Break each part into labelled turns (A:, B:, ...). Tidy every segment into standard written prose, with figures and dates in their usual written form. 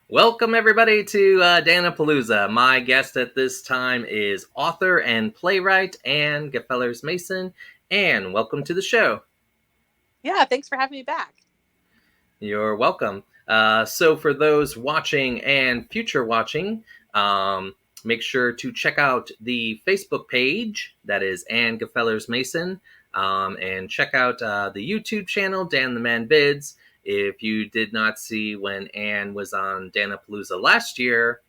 A: Welcome, everybody, to Plooza. My guest at this time is author and playwright Ann Gefellers Mason. And welcome to the show.
B: Yeah, thanks for having me back.
A: You're welcome. So, for those watching and future watching, make sure to check out the Facebook page that is Ann Gefellers Mason, and check out the YouTube channel Dan the Man Bids. If you did not see when Ann was on Danapalooza last year,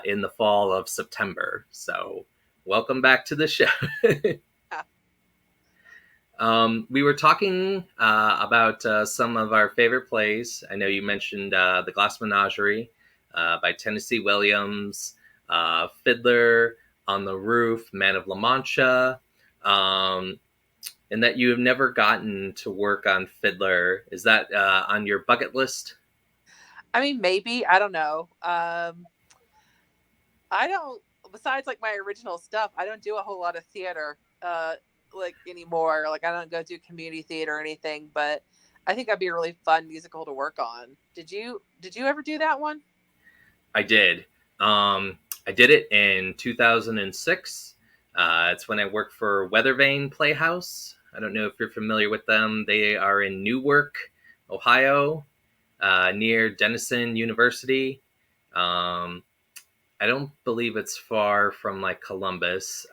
A: in the fall of September. So, welcome back to the show.
B: Yeah.
A: We were talking about some of our favorite plays. I know you mentioned The Glass Menagerie by Tennessee Williams, Fiddler on the Roof, Man of La Mancha, and that you have never gotten to work on Fiddler. Is that on your bucket list?
B: I mean, maybe, I don't know. I don't besides like my original stuff, I don't do a whole lot of theater like anymore. Like I don't go do community theater or anything, but I think that'd be a really fun musical to work on. Did you ever do that one?
A: I did. I did it in 2006. It's when I worked for Weathervane Playhouse. I don't know if you're familiar with them. They are in Newark, Ohio, near Denison University. Um, I don't believe it's far from like Columbus.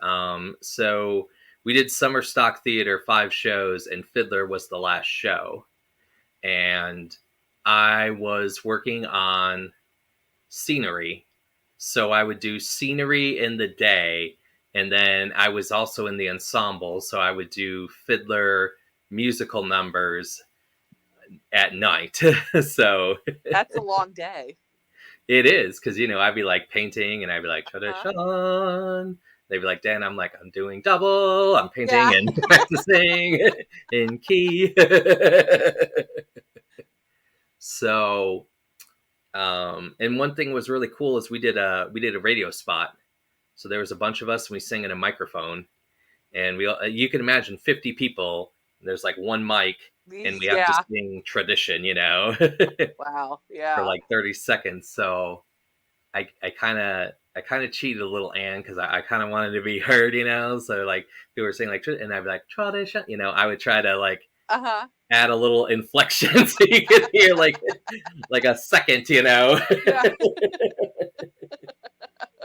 A: So we did summer stock theater, 5 shows, and Fiddler was the last show. And I was working on scenery. So I would do scenery in the day, and then I was also in the ensemble. So I would do fiddler musical numbers at night. So
B: That's a long day.
A: it is because I'd be like painting, and I'd be like
B: Uh-huh.
A: tradition. They'd be like, Dan, I'm like, I'm doing double. I'm painting
B: Yeah.
A: and practicing in key. So and one thing was really cool is we did a radio spot. So there was a bunch of us, and we sang in a microphone, and you can imagine 50 people. There's like one mic, and we have to
B: Yeah.
A: sing tradition,
B: Wow.
A: for
B: Yeah.
A: like 30 seconds. So I kind of cheated a little, Anne, because I kind of wanted to be heard, So like people were saying like, and I'd be like tradition, I would try to like
B: Uh-huh.
A: add a little inflection so you could hear like a second,
B: Yeah.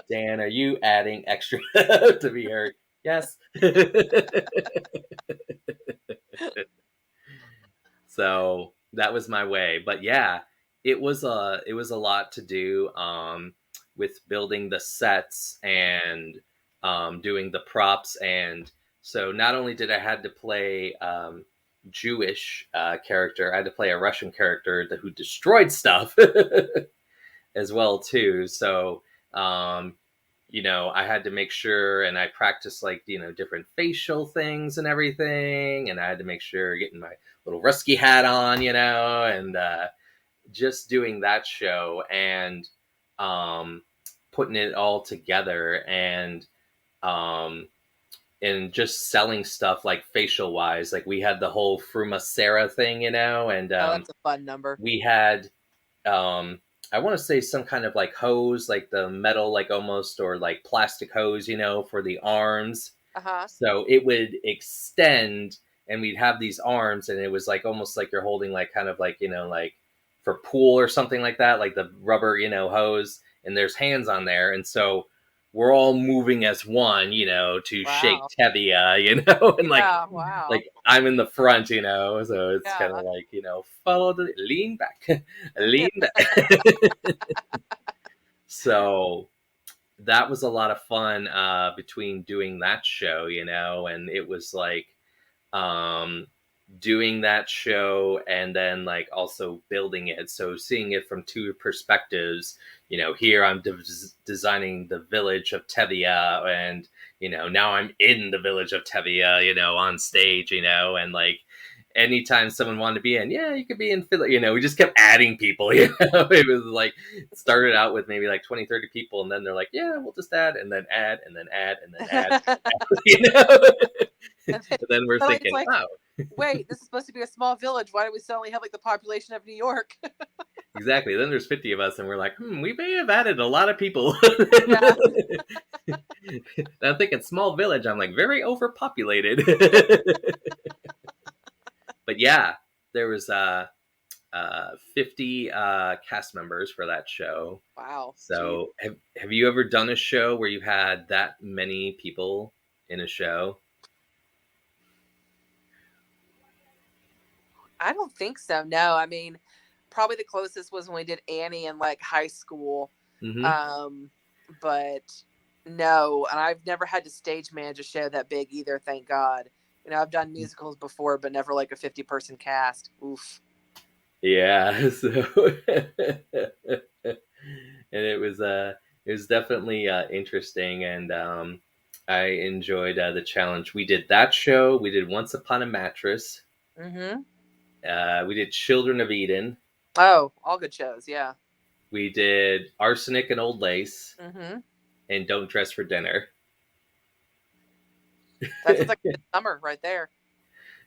A: Dan, are you adding extra to be heard? Yes. So that was my way. But yeah, it was a lot to do, with building the sets and doing the props. And so not only did I had to play Jewish character, I had to play a Russian character who destroyed stuff as well too. So I had to make sure, and I practiced like different facial things and everything, and I had to make sure getting my little Rusky hat on, and just doing that show and um, putting it all together um, and just selling stuff like facial wise. Like we had the whole Fruma Sarah thing, and
B: Oh, that's a fun number.
A: we had um I want to say some kind of like hose, like the metal, like almost, or like plastic hose, for the arms.
B: Uh-huh.
A: So it would extend, and we'd have these arms, and it was like almost like you're holding like kind of like, like for pool or something like that, like the rubber, hose, and there's hands on there. And so we're all moving as one, to shake
B: Wow.
A: Tevia, and
B: Yeah, wow.
A: like I'm in the front, so it's kind of
B: Yeah.
A: like, follow the lean back, lean back. So that was a lot of fun between doing that show, and it was like um, doing that show and then like also building it. So seeing it from two perspectives, here I'm designing the village of Tevia, and now I'm in the village of Tevia, on stage, and like anytime someone wanted to be in, yeah, you could be in Philly, we just kept adding people. It was like it started out with maybe like 20, 30 people, and then they're like, yeah, we'll just add, and then add, and then add, and then add, you know
B: And then
A: and then we're
B: suddenly it's
A: thinking,
B: like,
A: wow.
B: wait, this is supposed to be a small village. Why do we suddenly have like the population of New York?
A: Exactly. Then there's 50 of us, and we're like, we may have added a lot of people.
B: Yeah.
A: I'm thinking small village. I'm like very overpopulated. But yeah, there was 50 cast members for that show.
B: Wow. Geez.
A: So have you ever done a show where you had that many people in a show?
B: I don't think so. No, I mean, probably the closest was when we did Annie in like high school.
A: Mm-hmm.
B: Um, but no, and I've never had to stage manage a show that big either. Thank God. I've done musicals before, but never like a 50-person cast. Oof.
A: Yeah. So and it was definitely interesting, and I enjoyed the challenge. We did that show. We did Once Upon a Mattress.
B: Mm-hmm.
A: We did Children of Eden.
B: Oh, all good shows. Yeah.
A: We did Arsenic and Old Lace,
B: Mm-hmm.
A: and Don't Dress for Dinner.
B: That sounds like a good summer right there.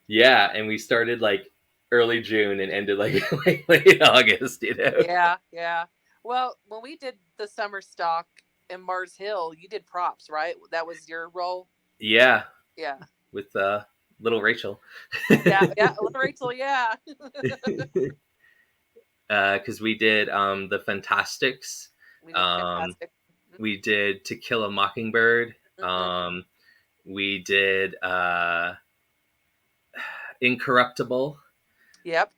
A: Yeah, and we started like early June and ended like late August.
B: Yeah, yeah. Well, when we did the summer stock in Mars Hill, you did props, right? That was your role.
A: Yeah,
B: Yeah,
A: with little Rachel.
B: yeah, yeah. Rachel, yeah.
A: Because we did the Fantastics.
B: We did
A: Um,
B: fantastic.
A: we did To Kill a Mockingbird.
B: Mm-hmm.
A: We did Incorruptible.
B: Yep.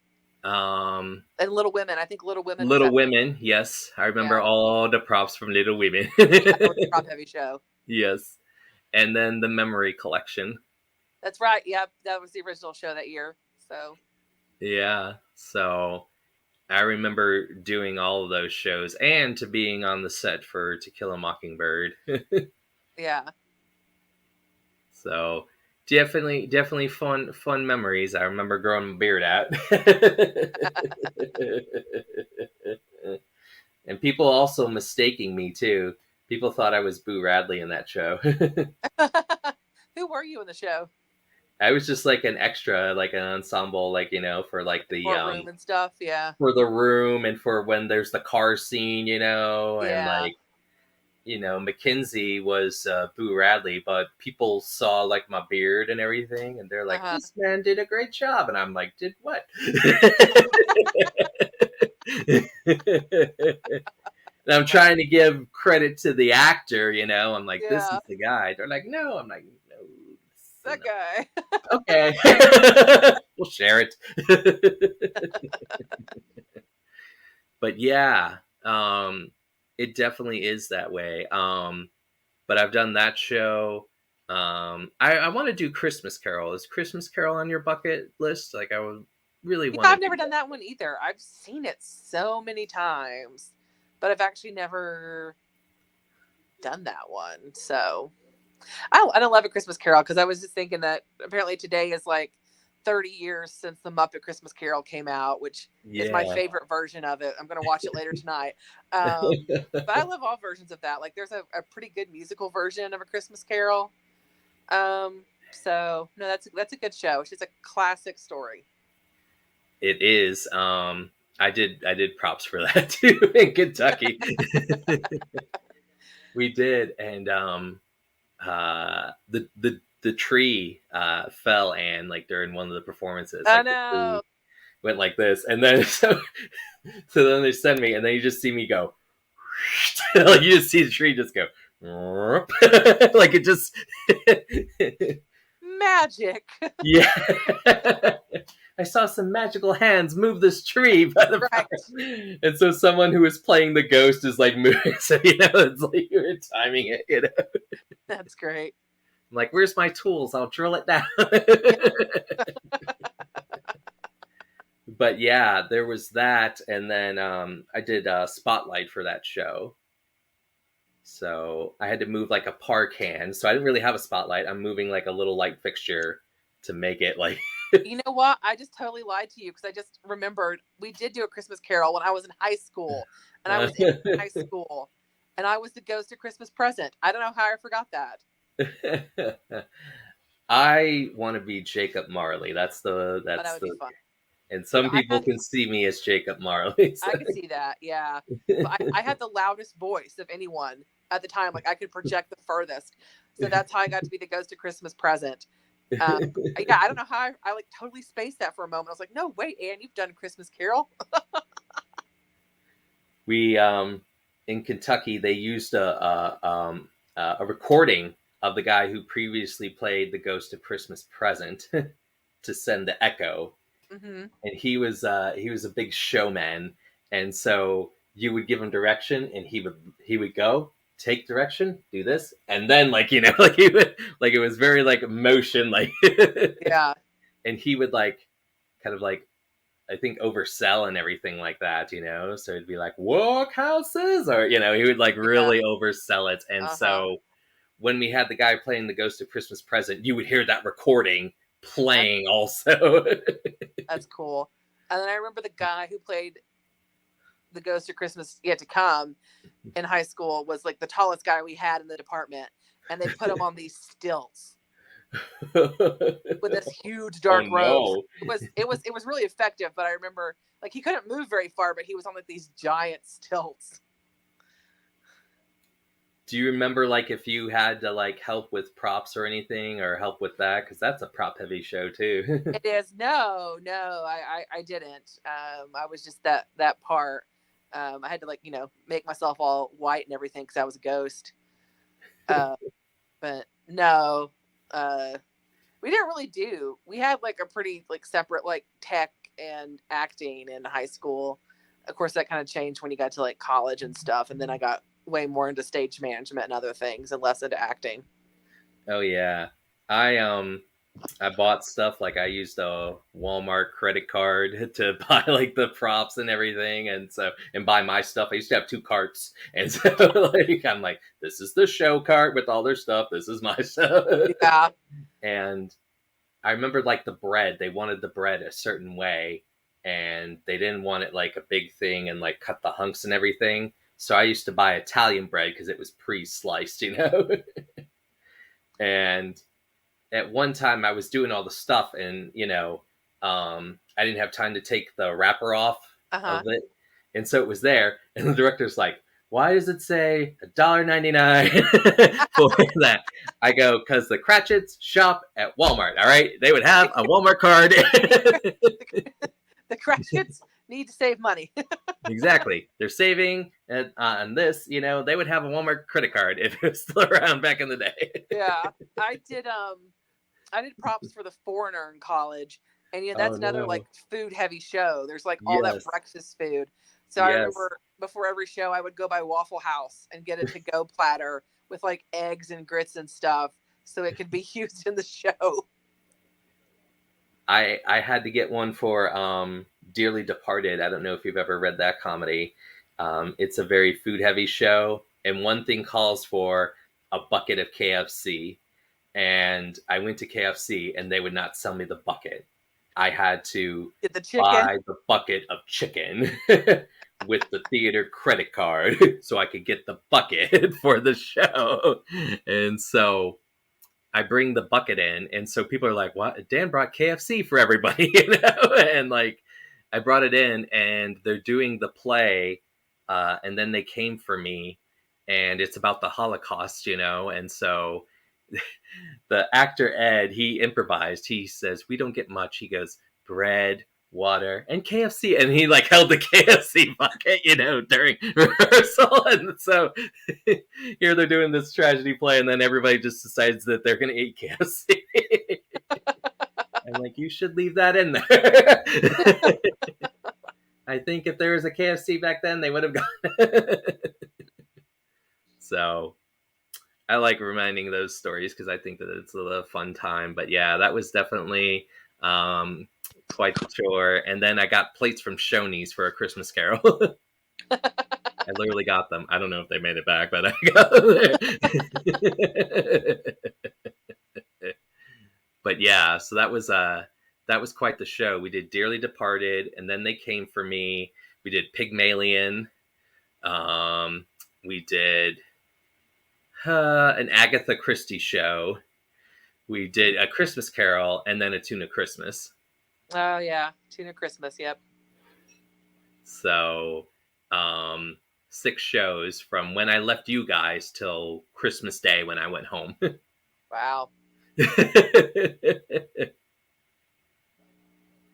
A: Um,
B: And Little Women. I think Little Women was
A: Little
B: that.
A: Women. Yes, I remember
B: Yeah,
A: all the props from Little Women.
B: yeah. That was a prop heavy show.
A: Yes, and then the Memory Collection.
B: That's right. Yep, that was the original show that year. So
A: Yeah, so I remember doing all of those shows and to being on the set for To Kill a Mockingbird.
B: yeah.
A: So definitely fun memories. I remember growing my beard out. And people also mistaking me too. People thought I was Boo Radley in that show.
B: Who were you in the show?
A: I was just like an extra, like an ensemble, like for
B: Like
A: like
B: the
A: the
B: courtroom and stuff. Yeah,
A: for the room and for when there's the car scene, and
B: yeah.
A: like Mackenzie was Boo Radley, but people saw like my beard and everything, and they're
B: Uh
A: like,
B: huh.
A: "This man did a great job," and I'm like, "Did what?" And I'm trying to give credit to the actor, I'm like, "This
B: Yeah,
A: is the guy." They're like, "No," I'm like, "No,
B: that
A: no."
B: guy.
A: Okay, we'll share it. But yeah, it definitely is that way. But I've done that show. I want to do Christmas Carol. Is Christmas Carol on your bucket list? Like, I would really
B: Yeah,
A: want to
B: I've
A: do
B: never done that one either. I've seen it so many times, but I've actually never done that one. So I don't love a Christmas Carol because I was just thinking that apparently today is like 30 years since the Muppet Christmas Carol came out, which is my
A: Yeah.
B: favorite version of it. I'm going to watch it later tonight. But I love all versions of that. Like there's a pretty good musical version of a Christmas Carol. So no, that's a good show. It's just a classic story.
A: It is. I did props for that too in Kentucky. We did, and the tree fell, and like during one of the performances,
B: I
A: like the tree
B: know.
A: went like this, and then so then they send me, and then you just see me go, like you just see the tree just go, like it just,
B: Magic.
A: yeah. I saw some magical hands move this tree by the
B: Right.
A: power. And so someone who is playing the ghost is like moving, so it's like you're timing it.
B: That's great.
A: I'm like, where's my tools? I'll drill it down.
B: Yeah.
A: But yeah, there was that, and then I did Spotlight for that show. So I had to move like a park hand. So I didn't really have a spotlight. I'm moving like a little light fixture to make it like.
B: You know what? I just totally lied to you because I just remembered we did do a Christmas Carol when I was in high school, and I was in high school, and I was the ghost of Christmas Present. I don't know how I forgot that.
A: I want to be Jacob Marley.
B: But that would be fun.
A: And
B: You know,
A: some people can see me as Jacob Marley. So.
B: I could see that, yeah. But I had the loudest voice of anyone at the time. Like I could project the furthest, so that's how I got to be the Ghost of Christmas Present. Um, yeah, I don't know how I like totally spaced that for a moment. I was like, no, wait, Anne, you've done Christmas Carol.
A: We in Kentucky they used a recording of the guy who previously played the Ghost of Christmas Present to send the echo,
B: Hmm.
A: and he was a big showman, and so you would give him direction, and he would go take direction, do this, and then like like he would like it was very like motion like,
B: Yeah,
A: and he would like kind of like I think oversell and everything like that, So it'd be like workhouses, or he would like
B: yeah,
A: really oversell it. And
B: uh huh.
A: so when we had the guy playing the Ghost of Christmas Present, you would hear that recording
B: That's
A: playing also.
B: that's cool. And then I remember the guy who played the Ghost of Christmas Yet to Come in high school was like the tallest guy we had in the department, and they put him on these stilts with this huge
A: Oh
B: dark robe.
A: no!
B: It was really effective, but I remember like he couldn't move very far, but he was on like these giant stilts.
A: Do you remember like if you had to like help with props or anything, or help with that? Because that's a prop heavy show too.
B: It is no, I didn't. I was just that part. I had to like make myself all white and everything because I was a ghost. Uh, but no, uh, we didn't really do. We had like a pretty like separate like tech and acting in high school. Of course, that kind of changed when you got to like college and stuff, and then I got way more into stage management and other things, and less into acting.
A: Oh yeah, I I bought stuff like I used a Walmart credit card to buy like the props and everything, and buy my stuff. I used to have two carts, and so like I'm like, this is the show cart with all their stuff. This is my stuff,
B: Yeah,
A: and I remember like the bread. They wanted the bread a certain way, and they didn't want it like a big thing and like cut the hunks and everything. So I used to buy Italian bread because it was pre-sliced. And at one time I was doing all the stuff, and I didn't have time to take the wrapper off
B: uh
A: of
B: huh.
A: it, and so it was there, and the director's like, why does it say $1.99 for that? I go, because the Cratchits shop at Walmart. All right, they would have a Walmart card.
B: The Cratchits need to save money.
A: Exactly, they're saving on this. They would have a Walmart credit card if it was still around back in the day.
B: Yeah, I did props for The Foreigner in college, and
A: Oh
B: that's another like
A: no.
B: food heavy show. There's like all that
A: Yes.
B: breakfast food. So I
A: Yes.
B: remember before every show, I would go by Waffle House and get a to go platter with like eggs and grits and stuff, so it could be used in the show.
A: I had to get one for Dearly Departed. I don't know if you've ever read that comedy. It's a very food heavy show, and one thing calls for a bucket of KFC. And I went to KFC, and they would not sell me the bucket. I had to
B: Get the chicken.
A: buy the bucket of chicken with the theater credit card so I could get the bucket for the show. And so I bring the bucket in, and so people are like, "What? Dan brought KFC for everybody," And like, I brought it in, and they're doing the play, and then they came for me, and it's about the Holocaust, and so the actor Ed, he improvised. He says, "We don't get much." He goes, "Bread, water, and KFC," and he like held the KFC bucket, during rehearsal, and so here they're doing this tragedy play, and then everybody just decides that they're going to eat KFC. I'm like, you should leave that in there. I think if there was a KFC back then, they would have gone. So I like reminding those stories because I think that it's a fun time. But yeah, that was definitely um, quite the chore. And then I got plates from Shoney's for a Christmas Carol. I literally got them. I don't know if they made it back, but I got them there. But yeah, so that was quite the show. We did Dearly Departed, and then they came for me. We did Pygmalion. Um, we did an Agatha Christie show. We did a Christmas Carol, and then a Tuna Christmas.
B: Oh yeah, Tuna Christmas. Yep.
A: So, um, 6 shows from when I left you guys till Christmas Day when I went home.
B: Wow.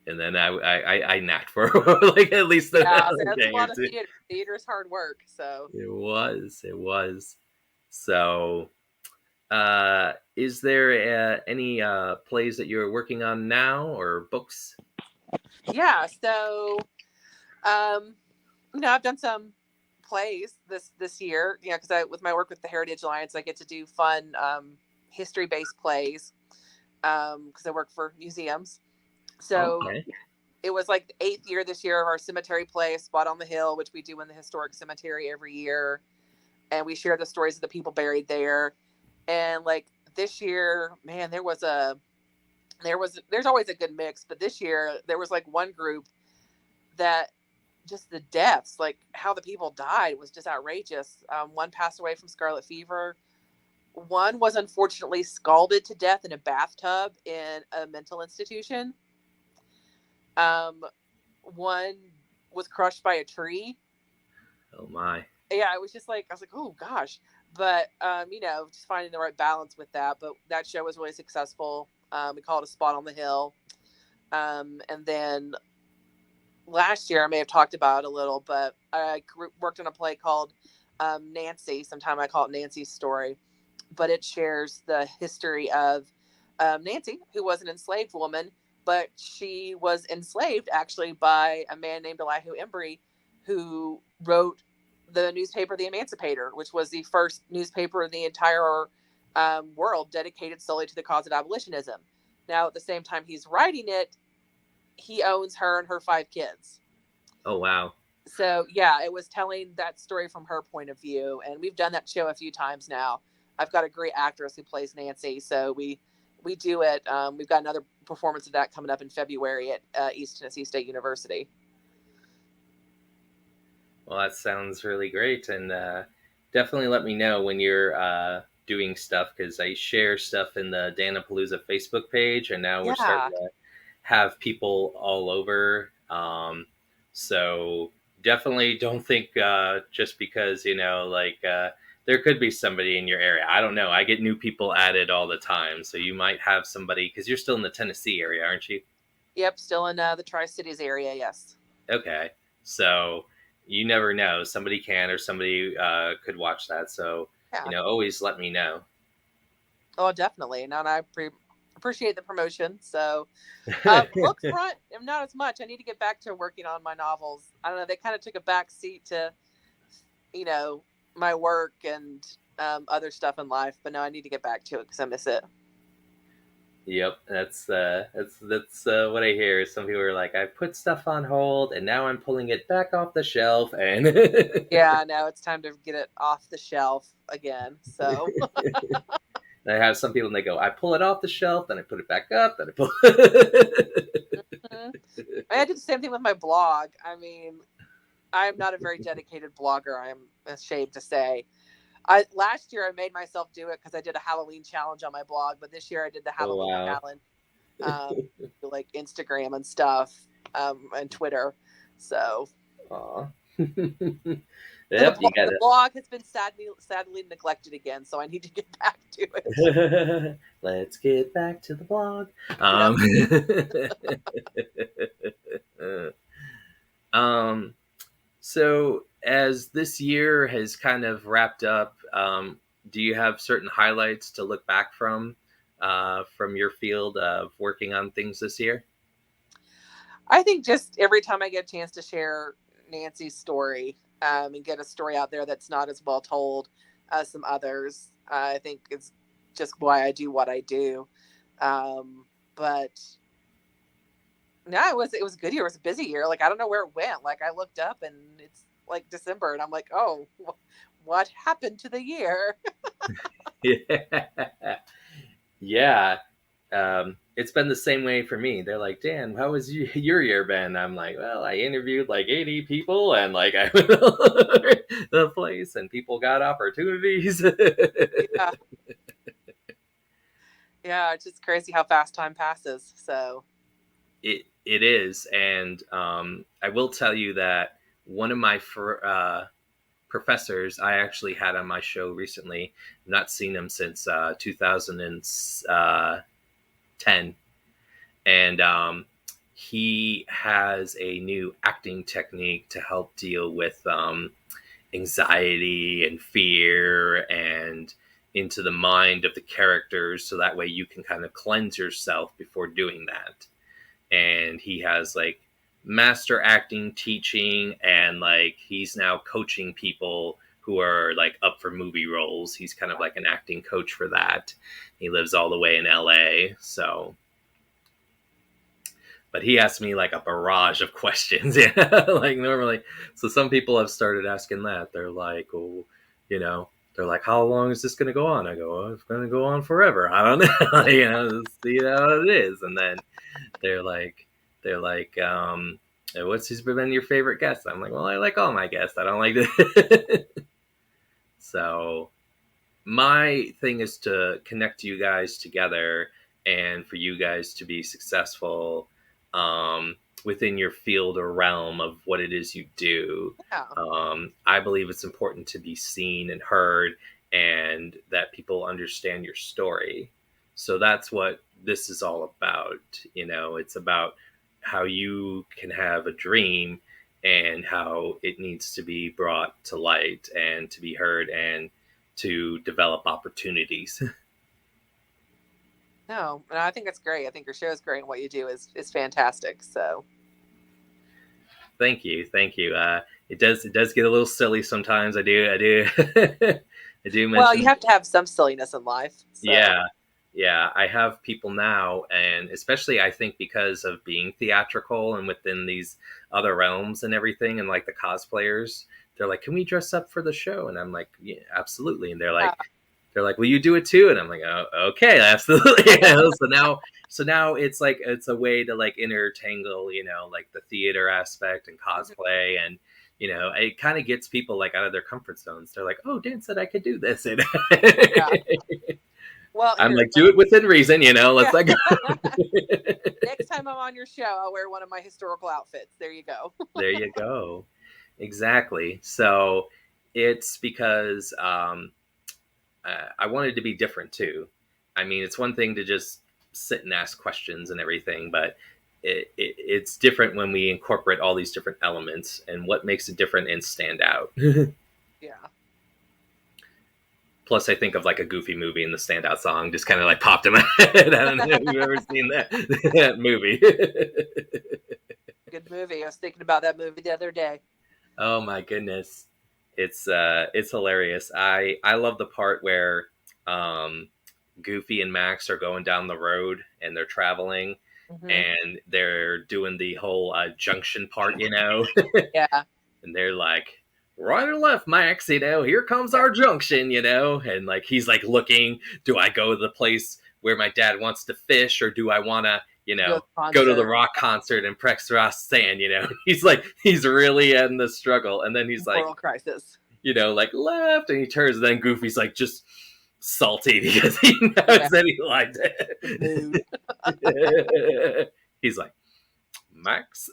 A: And then I napped for like at least a
B: Yeah, that's a
A: day or
B: lot of
A: two.
B: theater. Theater's hard work. So
A: It was. So, is there any plays that you're working on now or books?
B: yeah. So um, I've done some plays this year. Because I with my work with the Heritage Alliance, I get to do fun history based plays. Because I work for museums. So
A: Okay.
B: it was like the 8th year this year of our cemetery play, Spot on the Hill, which we do in the historic cemetery every year, and we share the stories of the people buried there. And like this year, man, there's always a good mix, but this year there was like one group that just the deaths, like how the people died, was just outrageous. One passed away from scarlet fever. One was unfortunately scalded to death in a bathtub in a mental institution. Um, One was crushed by a tree.
A: Oh my.
B: Yeah, it was just like I was like, oh gosh. But just finding the right balance with that. But that show was really successful. We called it a Spot on the Hill. And then last year I may have talked about it a little, but I worked on a play called Nancy. Sometime I call it Nancy's Story, but it shares the history of Nancy, who was an enslaved woman, but she was enslaved actually by a man named Elihu Embry, who wrote the newspaper The Emancipator, which was the first newspaper in the entire world dedicated solely to the cause of abolitionism. Now, at the same time he's writing it, he owns her and her 5 kids.
A: Oh wow.
B: So yeah, it was telling that story from her point of view, and we've done that show a few times now. I've got a great actress who plays Nancy, so we do it. We've got another performance of that coming up in February at East Tennessee State University.
A: Well, that sounds really great, and definitely let me know when you're doing stuff because I share stuff in the Danapalooza Facebook page, and now we're starting
B: Yeah.
A: to have people all over. So definitely don't think just because there could be somebody in your area. I don't know. I get new people added all the time, so you might have somebody because you're still in the Tennessee area, aren't you?
B: Yep. Still in the Tri Cities area. Yes.
A: Okay. So you never know. Somebody can or somebody could watch that. So,
B: Yeah.
A: always let me know.
B: Oh, definitely. No, and I appreciate the promotion. So, book front, not as much. I need to get back to working on my novels. I don't know. They kind of took a back seat to you know, my work and other stuff in life. But no, I need to get back to it because I miss it.
A: Yep, that's what I hear. Some people are like, I put stuff on hold, and now I'm pulling it back off the shelf, and
B: Yeah, now it's time to get it off the shelf again. So
A: I have some people and they go, I pull it off the shelf, then I put it back up, then I pull.
B: mhm. I did the same thing with my blog. I mean, I'm not a very dedicated blogger. I'm ashamed to say. I last year I made myself do it because I did a Halloween challenge on my blog, but this year I did the
A: Oh
B: Halloween
A: wow.
B: challenge, like Instagram and stuff, and Twitter. So
A: Aw.
B: and
A: Yep, you got
B: the blog has been sadly neglected again, so I need to get back to it.
A: it. Let's get back to the blog.
B: Yep.
A: Um, so as this year has kind of wrapped up, do you have certain highlights to look back from your field of working on things this year?
B: I think just every time I get a chance to share Nancy's story, and get a story out there that's not as well told as some others, I think it's just why I do what I do. But no, it was a good year. It was a busy year. Like I don't know where it went. Like I looked up and it's like December, and I'm like, oh, what happened to the year?
A: Yeah. Yeah. It's been the same way for me. They're like, Dan, how was your year been? I'm like, well, I interviewed like 80 people and like I went all over the place and people got opportunities.
B: Yeah, yeah. It's just crazy how fast time passes. So
A: it It is, and I will tell you that one of my professors I actually had on my show recently. I've not seen him since 2010, and he has a new acting technique to help deal with anxiety and fear and into the mind of the characters, so that way you can kind of cleanse yourself before doing that. And he has like master acting teaching, and like he's now coaching people who are like up for movie roles. He's kind of like an acting coach for that. He lives all the way in LA. So but he asked me like a barrage of questions. Yeah, like normally. So some people have started asking that. They're like, oh, you know, they're like, how long is this going to go on? I go, oh, it's going to go on forever. I don't know. See how it is. And then they're like, what's been your favorite guest? I'm like, well, I like all my guests. I don't like this. So my thing is to connect you guys together and for you guys to be successful within your field or realm of what it is you do.
B: Yeah.
A: I believe it's important to be seen and heard, and that people understand your story. So that's what this is all about. It's about how you can have a dream and how it needs to be brought to light and to be heard and to develop opportunities.
B: No, and I think that's great. I think your show is great, and what you do is fantastic. So,
A: Thank you, thank you. It does get a little silly sometimes. I do
B: well, you
A: mention,
B: have to have some silliness in life. So,
A: yeah, yeah. I have people now, and especially I think because of being theatrical and within these other realms and everything, and like the cosplayers, they're like, "Can we dress up for the show?" And I'm like, "Yeah, absolutely." And
B: yeah.
A: they're like, will you do it too? And I'm like, oh, okay, absolutely. So now it's a way to like intertangle, like the theater aspect and
B: Mhm.
A: cosplay, and it kind of gets people like out of their comfort zones. They're like, oh, Dan said I could do this. And
B: Yeah. Well,
A: I'm
B: here,
A: like, do it within reason, let's
B: yeah.
A: like
B: Next time I'm on your show, I'll wear one of my historical outfits. There you go.
A: there you go. Exactly. So it's because I wanted to be different too. I mean, it's one thing to just sit and ask questions and everything, but it's different when we incorporate all these different elements and what makes it different and stand out.
B: Yeah.
A: Plus, I think of like a Goofy movie, and the standout song just kind of like popped in my head. I don't know if you've ever seen that movie.
B: Good movie. I was thinking about that movie the other day.
A: Oh my goodness, it's hilarious. I love the part where um, Goofy and Max are going down the road and they're traveling
B: Hmm.
A: and they're doing the whole junction part,
B: Yeah.
A: and they're like, right or left, Max, here comes
B: Yeah.
A: our junction, and like he's like looking, do I go to the place where my dad wants to fish, or do I want to,
B: Go to the
A: go to the
B: concert.
A: rock concert and press Ross sand, he's like, he's really in the struggle, and then he's like,
B: Moral crisis.
A: like left, and he turns, and then Goofy's like just salty because he
B: Yeah.
A: knows that he liked
B: The mood.
A: it. He's like, Max.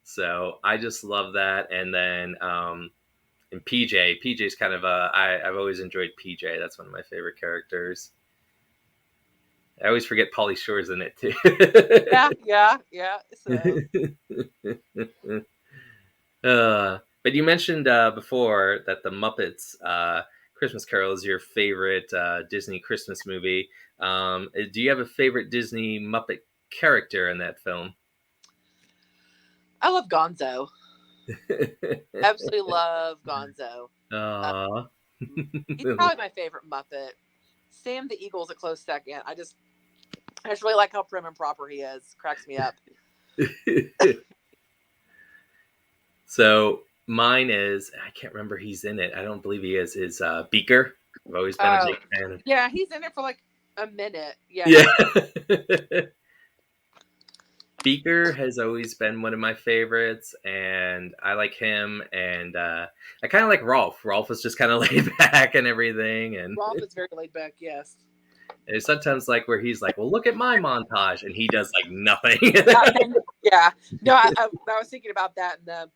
A: So I just love that. And then and PJ's kind of I've always enjoyed PJ. That's one of my favorite characters. I always forget Pauly Shore's in it too.
B: Yeah. Yeah. Yeah. So,
A: But you mentioned before that the Muppets Christmas Carol is your favorite Disney Christmas movie. Do you have a favorite Disney Muppet character in that film?
B: I love Gonzo. Absolutely love Gonzo. Uh,
A: Aw.
B: he's probably my favorite Muppet. Sam the Eagle's a close second. I just really like how prim and proper he is. Cracks me up.
A: So mine is, I can't remember he's in it. I don't believe he is Beaker. I've always been a
B: Oh,
A: big fan of.
B: yeah, he's in it for like a minute. Yeah,
A: Yeah.
B: he's
A: Beaker has always been one of my favorites, and I like him. And I kind of like Rolf. Rolf is just kind of laid back and everything, and
B: Rolf is very laid back. Yes.
A: And sometimes like where he's like, well, look at my montage, and he does like nothing.
B: Yeah. No, I was thinking about that in the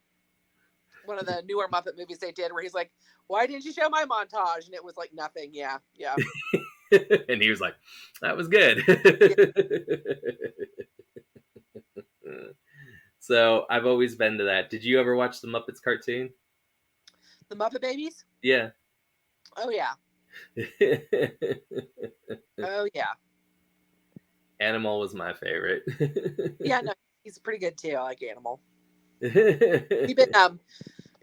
B: one of the newer Muppet movies they did, where he's like, "Why didn't you show my montage?" And it was like nothing. Yeah, yeah,
A: And he was like, that was good.
B: yeah.
A: So I've always been to that. Did you ever watch the Muppets cartoon?
B: The Muppet Babies.
A: Yeah.
B: Oh yeah, oh yeah,
A: Animal was my favorite.
B: yeah. No, he's pretty good too. I like Animal. We've been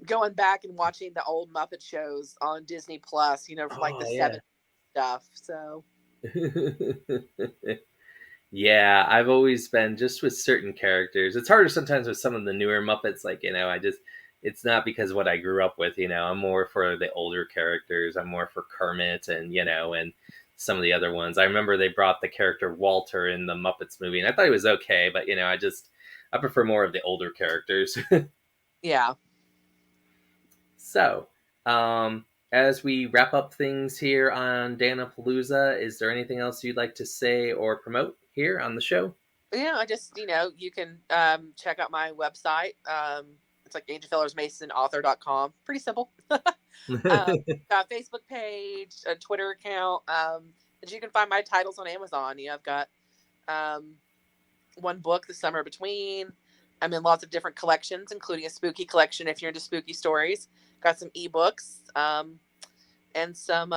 B: going back and watching the old Muppet shows on Disney Plus. You know, from like the
A: Oh yeah.
B: '70s stuff. So
A: Yeah, I've always been just with certain characters. It's harder sometimes with some of the newer Muppets. Like, I just, it's not because of what I grew up with. I'm more for the older characters. I'm more for Kermit and, and some of the other ones. I remember they brought the character Walter in the Muppets movie, and I thought he was okay, but, I prefer more of the older characters.
B: yeah.
A: So, as we wrap up things here on Dana Palooza, is there anything else you'd like to say or promote here on the show?
B: Yeah, I just, you can check out my website. It's like angelfellersmasonauthor.com. Pretty simple. Got a Facebook page, a Twitter account. And you can find my titles on Amazon. I've got um, one book, The Summer Between. I'm in lots of different collections, including a spooky collection if you're into spooky stories. Got some ebooks and some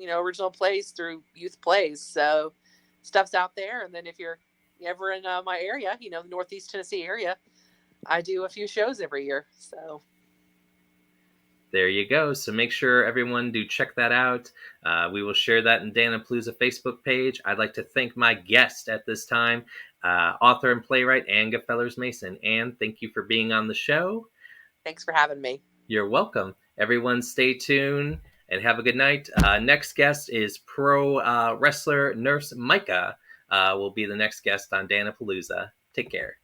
B: original plays through youth plays. So stuff's out there. And then if you're ever in my area, the Northeast Tennessee area, I do a few shows every year. So
A: there you go. So make sure everyone do check that out. We will share that in Dana Palooza Facebook page. I'd like to thank my guest at this time, author and playwright Ann Fellers Mason. Ann, thank you for being on the show.
B: thanks for having me.
A: You're welcome. Everyone stay tuned and have a good night. Next guest is pro wrestler Nurse Micah will be the next guest on Dana Palooza. Take care.